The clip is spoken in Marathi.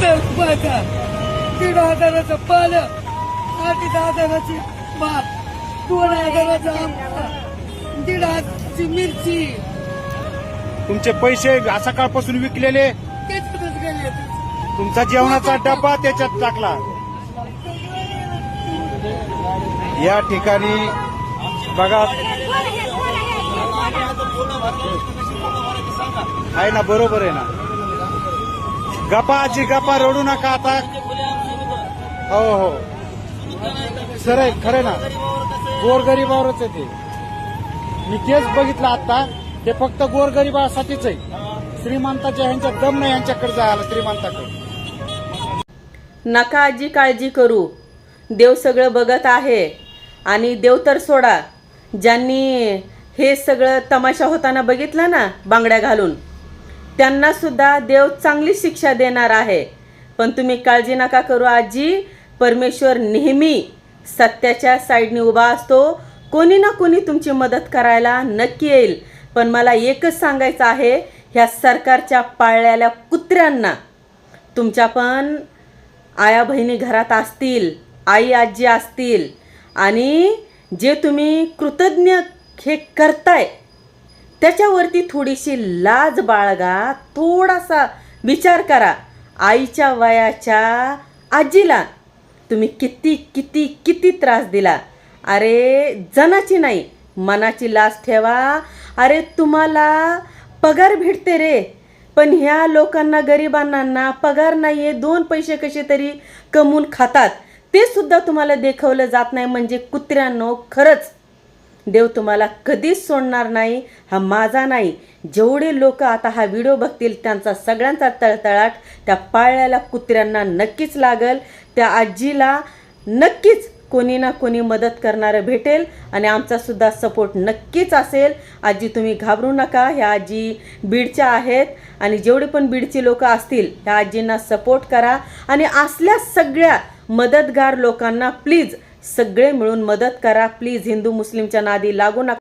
रुपयाचा 1,500चं पालक, 8,000ची भात, 2,000चा आंबा, 1,500ची मिरची तुमचे पैसे सकाळपासून विकलेले, त्याच्यातच गेले. तुमचा जेवणाचा डबा त्याच्यात टाकला. या ठिकाणी बघा आहे ना, बरोबर आहे ना. गप्पा आजी गप्पा, रडू नका आता. हो हो सर आहे, खरं ना. गोरगरिबावरच आहे ते. मी तेच बघितलं आता. ते फक्त गोरगरिबासाठीच आहे. श्रीमंताच्या ह्यांच्या दम नाही यांच्याकडे जायला. श्रीमंताकडे नका आजी काळजी करू. देव सगळं बघत आहे. आणि देव तर सोडा, ज्यांनी हे सगळं तमाशा होताना बघितलं ना बांगड्या घालून, त्यांना सुद्धा देव चांगली शिक्षा देणार आहे. पण तुम्ही काळजी नका करू आजी. परमेश्वर नेहमी सत्याच्या साईडने उभा असतो. कोणी ना कोणी तुमची मदत करायला नक्की येईल. पण मला एकच सांगायचं आहे, ह्या सरकारच्या पाळलेल्या कुत्र्यांना, तुमच्या पण आया बहिणी घरात असतील, आई आजी असतील, आणि जे तुम्ही कृतज्ञ हे करताय त्याच्यावरती थोडीशी लाज बाळगा. थोडासा विचार करा. आईच्या वयाच्या आजीला तुम्ही किती किती किती त्रास दिला. अरे जनाची नाही, मनाची लाज ठेवा. अरे तुम्हाला पगार भेटते रे, पण ह्या लोकांना, गरिबांना पगार नाही आहे. 2 पैसे कसे तरी कमवून खातात, ते सुद्धा तुम्हाला देखवलं जात नाही. म्हणजे कुत्र्यांनो, खरंच देव तुम्हाला कधीच सोडणार नाही. हा माझा नाही, जेवढे लोक आता हा व्हिडिओ बघतील त्यांचा सगळ्यांचा तळतळाट त्या पाळलेल्या कुत्र्यांना नक्कीच लागल. त्या आजीला नक्कीच कोणी ना कोणी मदत करणारं भेटेल आणि आमचा सुद्धा सपोर्ट नक्कीच असेल. आजी तुम्ही घाबरू नका. ह्या आजी बीडच्या आहेत आणि जेवढे पण बीडची लोक असतील ह्या आजींना सपोर्ट करा. आणि असल्या सगळ्या मदतगार लोकांना प्लीज सगळे मिळून मदत करा. प्लीज हिंदू मुस्लिमच्या नादी लागू नका.